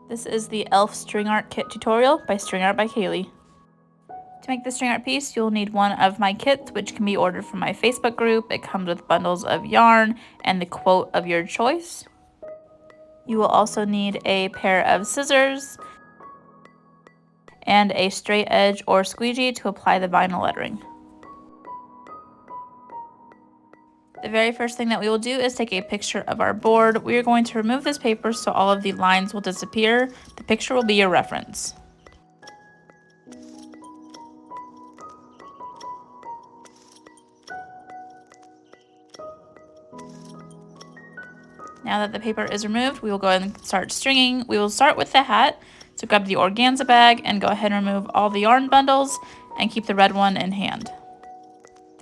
This is the Elf String Art Kit tutorial by String Art by Kaylee. To make the string art piece, you'll need one of my kits, which can be ordered from my Facebook group. It comes with bundles of yarn and the quote of your choice. You will also need a pair of scissors and a straight edge or squeegee to apply the vinyl lettering. The very first thing that we will do is take a picture of our board. We are going to remove this paper so all of the lines will disappear. The picture will be your reference. Now that the paper is removed, we will go ahead and start stringing. We will start with the hat. So grab the organza bag and go ahead and remove all the yarn bundles and keep the red one in hand.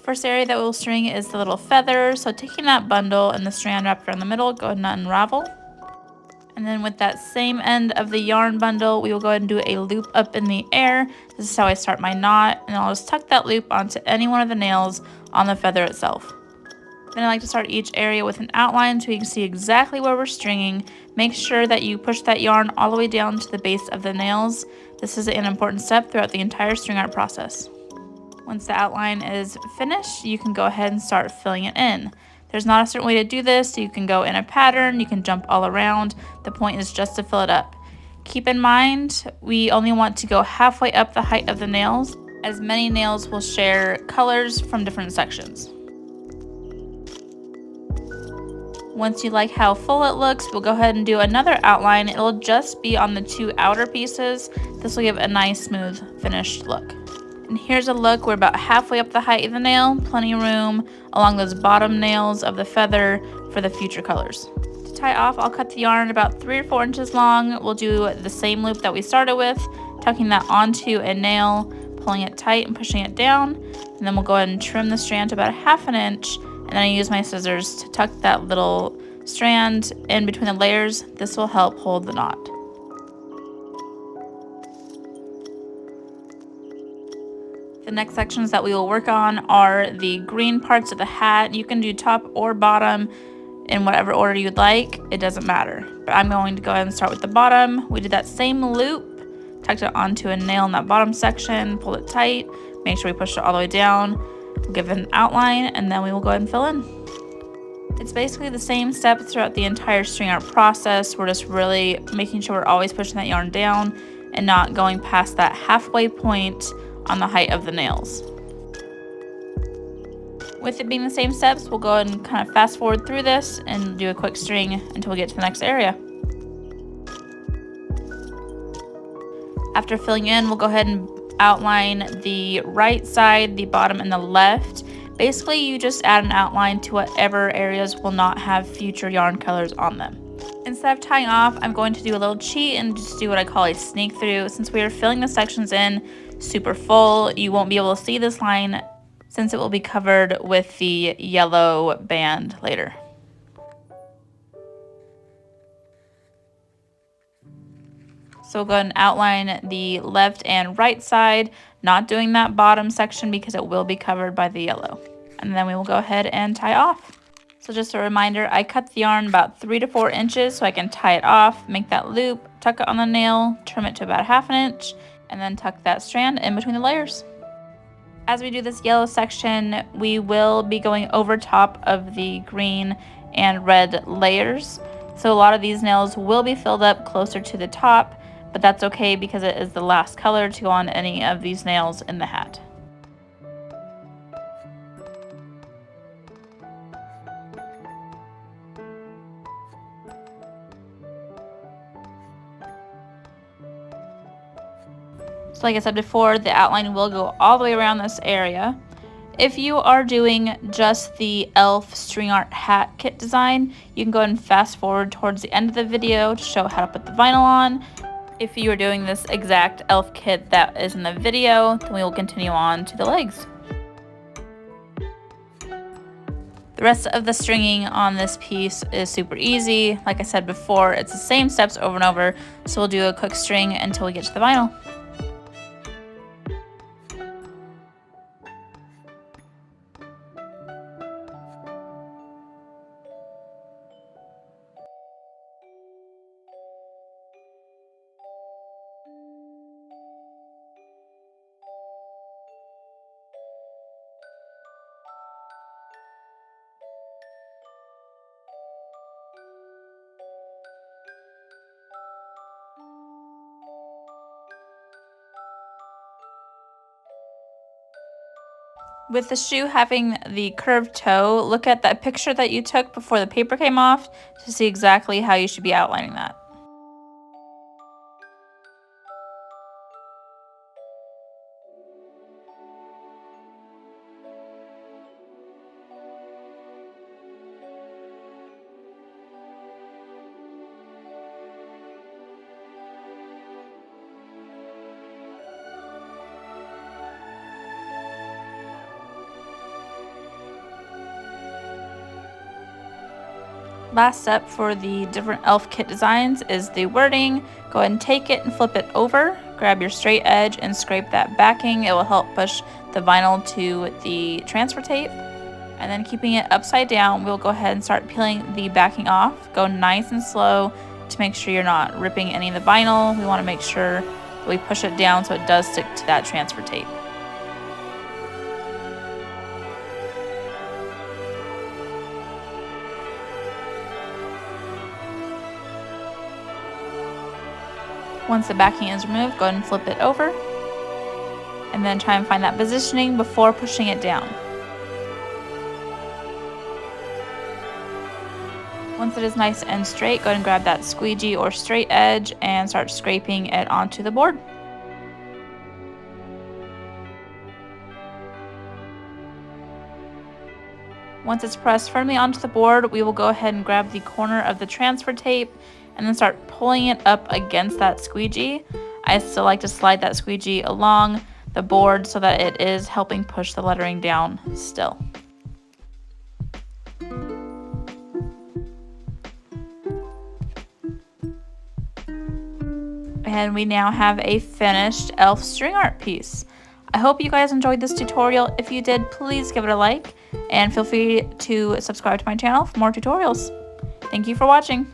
First area that we'll string is the little feather, so taking that bundle and the strand wrapped around the middle, go ahead and unravel. And then with that same end of the yarn bundle, we will go ahead and do a loop up in the air. This is how I start my knot, and I'll just tuck that loop onto any one of the nails on the feather itself. Then I like to start each area with an outline so you can see exactly where we're stringing. Make sure that you push that yarn all the way down to the base of the nails. This is an important step throughout the entire string art process. Once the outline is finished, you can go ahead and start filling it in. There's not a certain way to do this, so you can go in a pattern, you can jump all around. The point is just to fill it up. Keep in mind, we only want to go halfway up the height of the nails, as many nails will share colors from different sections. Once you like how full it looks, we'll go ahead and do another outline. It'll just be on the two outer pieces. This will give a nice, smooth, finished look. And here's a look. We're about halfway up the height of the nail, plenty of room along those bottom nails of the feather for the future colors. To tie off, I'll cut the yarn about 3 or 4 inches long. We'll do the same loop that we started with, tucking that onto a nail, pulling it tight and pushing it down. And then we'll go ahead and trim the strand to about 1/2 inch. And then I use my scissors to tuck that little strand in between the layers. This will help hold the knot. The next sections that we will work on are the green parts of the hat. You can do top or bottom in whatever order you'd like. It doesn't matter. But I'm going to go ahead and start with the bottom. We did that same loop, tucked it onto a nail in that bottom section, pulled it tight, make sure we push it all the way down. We'll give it an outline, and then we will go ahead and fill in. It's basically the same step throughout the entire string art process. We're just really making sure we're always pushing that yarn down and not going past that halfway point on the height of the nails. With it being the same steps, we'll go ahead and kind of fast forward through this and do a quick string until we get to the next area. After filling in, we'll go ahead and outline the right side, the bottom, and the left. Basically, you just add an outline to whatever areas will not have future yarn colors on them. Instead of tying off, I'm going to do a little cheat and just do what I call a sneak through. Since we are filling the sections in super full, you won't be able to see this line since it will be covered with the yellow band later. So we'll go ahead and outline the left and right side, not doing that bottom section because it will be covered by the yellow. And then we will go ahead and tie off. So just a reminder, I cut the yarn about 3 to 4 inches so I can tie it off, make that loop, tuck it on the nail, trim it to about 1/2 inch, and then tuck that strand in between the layers. As we do this yellow section, we will be going over top of the green and red layers. So a lot of these nails will be filled up closer to the top, but that's okay because it is the last color to go on any of these nails in the hat. So like I said before, the outline will go all the way around this area. If you are doing just the elf string art hat kit design, you can go ahead and fast forward towards the end of the video to show how to put the vinyl on. If you are doing this exact elf kit that is in the video, then we will continue on to the legs. The rest of the stringing on this piece is super easy. Like I said before, it's the same steps over and over, so we'll do a quick string until we get to the vinyl. With the shoe having the curved toe, look at that picture that you took before the paper came off to see exactly how you should be outlining that. Last step for the different elf kit designs is the wording. Go ahead and take it and flip it over. Grab your straight edge and scrape that backing. It will help push the vinyl to the transfer tape. And then keeping it upside down, we'll go ahead and start peeling the backing off. Go nice and slow to make sure you're not ripping any of the vinyl. We want to make sure that we push it down so it does stick to that transfer tape. Once the backing is removed, go ahead and flip it over. And then try and find that positioning before pushing it down. Once it is nice and straight, go ahead and grab that squeegee or straight edge and start scraping it onto the board. Once it's pressed firmly onto the board, we will go ahead and grab the corner of the transfer tape and then start pulling it up against that squeegee. I still like to slide that squeegee along the board so that it is helping push the lettering down still. And we now have a finished elf string art piece. I hope you guys enjoyed this tutorial. If you did, please give it a like and feel free to subscribe to my channel for more tutorials. Thank you for watching.